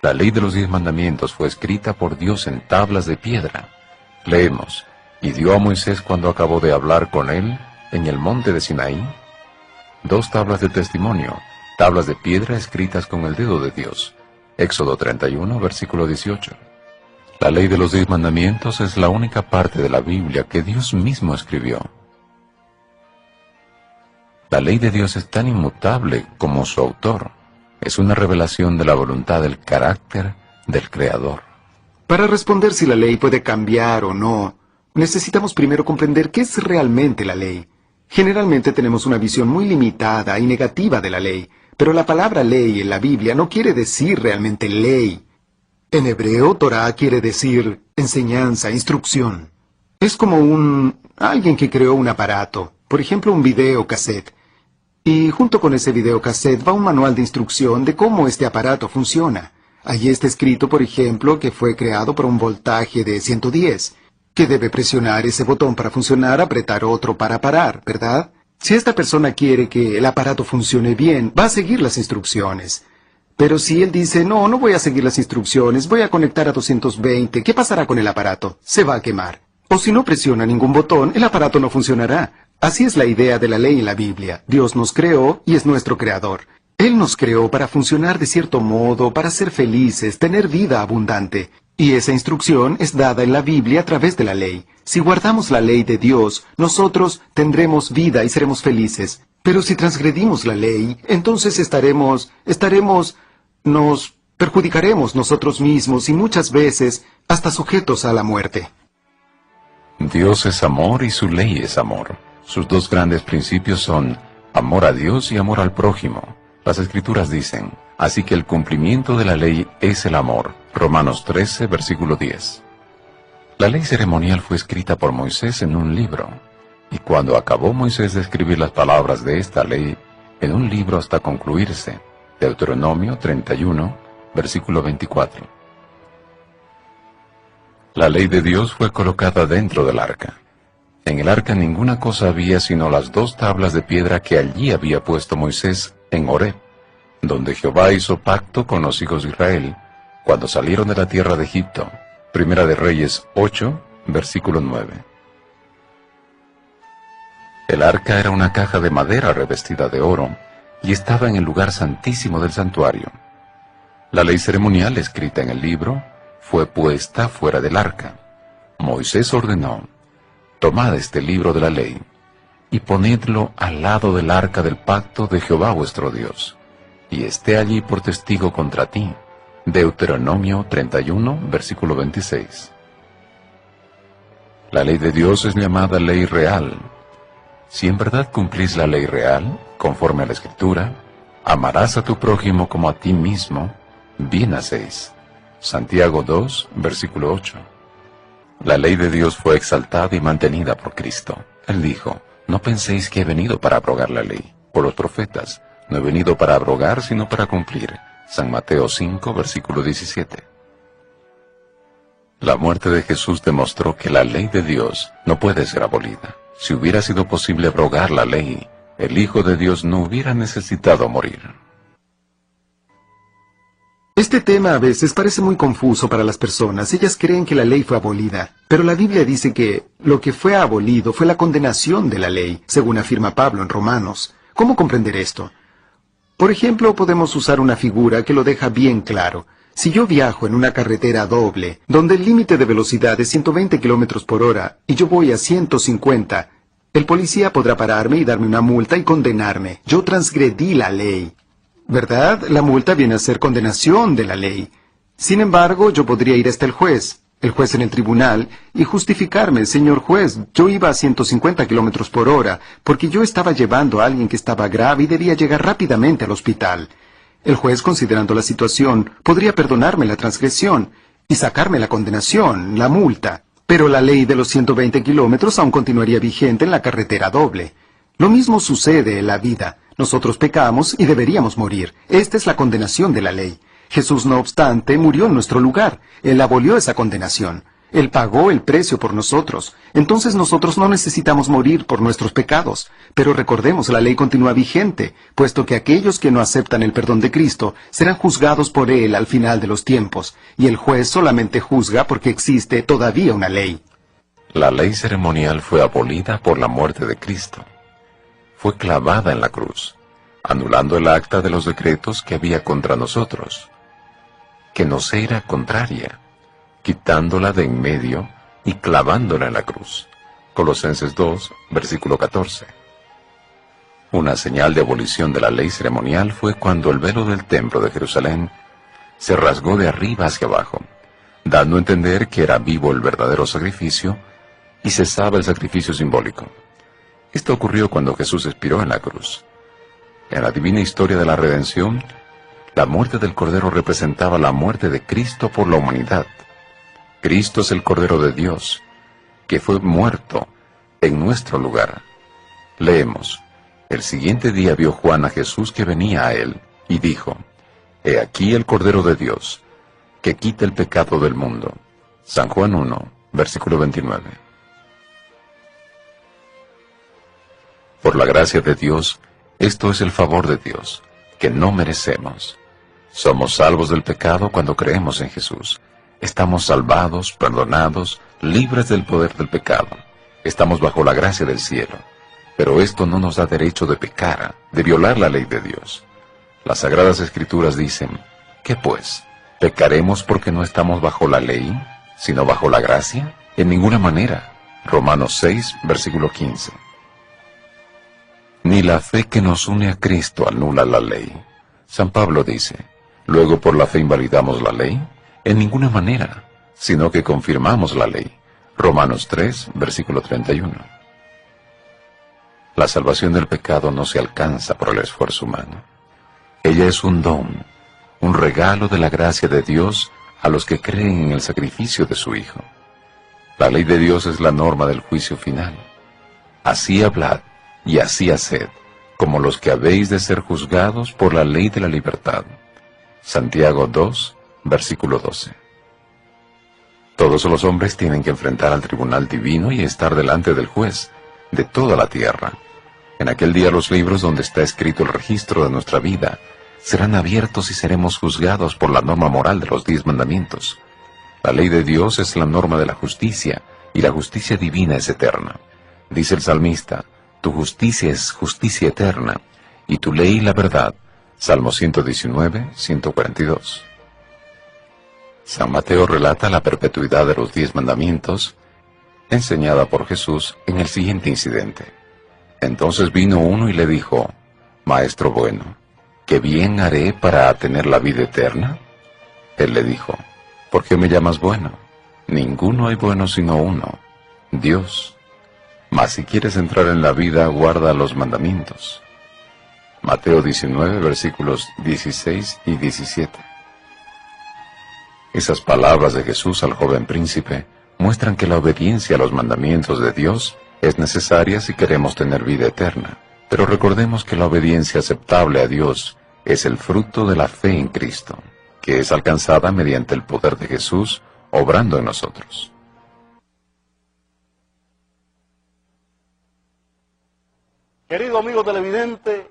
La ley de los 10 mandamientos fue escrita por Dios en tablas de piedra. Leemos, y dio a Moisés cuando acabó de hablar con él en el monte de Sinaí 2 tablas de testimonio, tablas de piedra escritas con el dedo de Dios. Éxodo 31, versículo 18. La ley de los 10 mandamientos es la única parte de la Biblia que Dios mismo escribió. La ley de Dios es tan inmutable como su autor. Es una revelación de la voluntad del carácter del Creador. Para responder si la ley puede cambiar o no, necesitamos primero comprender qué es realmente la ley. Generalmente tenemos una visión muy limitada y negativa de la ley, pero la palabra ley en la Biblia no quiere decir realmente ley. En hebreo, Torah quiere decir enseñanza, instrucción. Es como alguien que creó un aparato, por ejemplo un videocassette. Y junto con ese videocassette va un manual de instrucción de cómo este aparato funciona. Allí está escrito, por ejemplo, que fue creado por un voltaje de 110, que debe presionar ese botón para funcionar, apretar otro para parar, ¿verdad? Si esta persona quiere que el aparato funcione bien, va a seguir las instrucciones. Pero si él dice, no voy a seguir las instrucciones, voy a conectar a 220, ¿qué pasará con el aparato? Se va a quemar. O si no presiona ningún botón, el aparato no funcionará. Así es la idea de la ley en la Biblia. Dios nos creó y es nuestro creador. Él nos creó para funcionar de cierto modo, para ser felices, tener vida abundante. Y esa instrucción es dada en la Biblia a través de la ley. Si guardamos la ley de Dios, nosotros tendremos vida y seremos felices. Pero si transgredimos la ley, entonces nos perjudicaremos nosotros mismos y muchas veces hasta sujetos a la muerte. Dios es amor y su ley es amor. Sus 2 grandes principios son amor a Dios y amor al prójimo. Las Escrituras dicen, así que el cumplimiento de la ley es el amor. Romanos 13, versículo 10. La ley ceremonial fue escrita por Moisés en un libro, y cuando acabó Moisés de escribir las palabras de esta ley en un libro hasta concluirse, Deuteronomio 31, versículo 24. La ley de Dios fue colocada dentro del arca. En el arca ninguna cosa había sino las 2 tablas de piedra que allí había puesto Moisés en Horeb, donde Jehová hizo pacto con los hijos de Israel, cuando salieron de la tierra de Egipto. Primera de Reyes 8, versículo 9. El arca era una caja de madera revestida de oro, y estaba en el lugar santísimo del santuario. La ley ceremonial escrita en el libro fue puesta fuera del arca. Moisés ordenó, tomad este libro de la ley, y ponedlo al lado del arca del pacto de Jehová vuestro Dios, y esté allí por testigo contra ti. Deuteronomio 31, versículo 26. La ley de Dios es llamada ley real. Si en verdad cumplís la ley real, conforme a la Escritura, amarás a tu prójimo como a ti mismo, bien hacéis. Santiago 2, versículo 8. La ley de Dios fue exaltada y mantenida por Cristo. Él dijo, no penséis que he venido para abrogar la ley, por los profetas. No he venido para abrogar, sino para cumplir. San Mateo 5, versículo 17. La muerte de Jesús demostró que la ley de Dios no puede ser abolida. Si hubiera sido posible abrogar la ley, el Hijo de Dios no hubiera necesitado morir. Este tema a veces parece muy confuso para las personas. Ellas creen que la ley fue abolida. Pero la Biblia dice que lo que fue abolido fue la condenación de la ley, según afirma Pablo en Romanos. ¿Cómo comprender esto? Por ejemplo, podemos usar una figura que lo deja bien claro. Si yo viajo en una carretera doble, donde el límite de velocidad es 120 km por hora, y yo voy a 150, el policía podrá pararme y darme una multa y condenarme. Yo transgredí la ley. ¿Verdad? La multa viene a ser condenación de la ley. Sin embargo, yo podría ir hasta el juez en el tribunal, y justificarme, señor juez, yo iba a 150 kilómetros por hora, porque yo estaba llevando a alguien que estaba grave y debía llegar rápidamente al hospital. El juez, considerando la situación, podría perdonarme la transgresión y sacarme la condenación, la multa. Pero la ley de los 120 kilómetros aún continuaría vigente en la carretera doble. Lo mismo sucede en la vida. Nosotros pecamos y deberíamos morir. Esta es la condenación de la ley. Jesús, no obstante, murió en nuestro lugar. Él abolió esa condenación. Él pagó el precio por nosotros. Entonces nosotros no necesitamos morir por nuestros pecados. Pero recordemos, la ley continúa vigente, puesto que aquellos que no aceptan el perdón de Cristo serán juzgados por Él al final de los tiempos, y el juez solamente juzga porque existe todavía una ley. La ley ceremonial fue abolida por la muerte de Cristo. Fue clavada en la cruz, anulando el acta de los decretos que había contra nosotros, que nos era contraria, quitándola de en medio y clavándola en la cruz. Colosenses 2, versículo 14. Una señal de abolición de la ley ceremonial fue cuando el velo del templo de Jerusalén se rasgó de arriba hacia abajo, dando a entender que era vivo el verdadero sacrificio y cesaba el sacrificio simbólico. Esto ocurrió cuando Jesús expiró en la cruz. En la divina historia de la redención, la muerte del Cordero representaba la muerte de Cristo por la humanidad. Cristo es el Cordero de Dios, que fue muerto en nuestro lugar. Leemos: el siguiente día vio Juan a Jesús que venía a él, y dijo: He aquí el Cordero de Dios, que quita el pecado del mundo. San Juan 1, versículo 29. Por la gracia de Dios, esto es el favor de Dios, que no merecemos. Somos salvos del pecado cuando creemos en Jesús. Estamos salvados, perdonados, libres del poder del pecado. Estamos bajo la gracia del cielo. Pero esto no nos da derecho de pecar, de violar la ley de Dios. Las Sagradas Escrituras dicen: ¿qué pues? ¿Pecaremos porque no estamos bajo la ley, sino bajo la gracia? En ninguna manera. Romanos 6, versículo 15. Ni la fe que nos une a Cristo anula la ley. San Pablo dice: ¿luego por la fe invalidamos la ley? En ninguna manera, sino que confirmamos la ley. Romanos 3, versículo 31. La salvación del pecado no se alcanza por el esfuerzo humano. Ella es un don, un regalo de la gracia de Dios a los que creen en el sacrificio de su Hijo. La ley de Dios es la norma del juicio final. Así hablad y así haced, como los que habéis de ser juzgados por la ley de la libertad. Santiago 2, versículo 12. Todos los hombres tienen que enfrentar al tribunal divino y estar delante del juez de toda la tierra. En aquel día los libros donde está escrito el registro de nuestra vida serán abiertos y seremos juzgados por la norma moral de los 10 mandamientos. La ley de Dios es la norma de la justicia, y la justicia divina es eterna. Dice el salmista: tu justicia es justicia eterna, y tu ley la verdad. Salmo 119, 142. San Mateo relata la perpetuidad de los 10 mandamientos, enseñada por Jesús en el siguiente incidente. Entonces vino uno y le dijo: Maestro bueno, ¿qué bien haré para tener la vida eterna? Él le dijo: ¿por qué me llamas bueno? Ninguno hay bueno sino uno, Dios. Mas si quieres entrar en la vida, guarda los mandamientos. Mateo 19, versículos 16 y 17. Esas palabras de Jesús al joven príncipe muestran que la obediencia a los mandamientos de Dios es necesaria si queremos tener vida eterna. Pero recordemos que la obediencia aceptable a Dios es el fruto de la fe en Cristo, que es alcanzada mediante el poder de Jesús obrando en nosotros. Querido amigo televidente,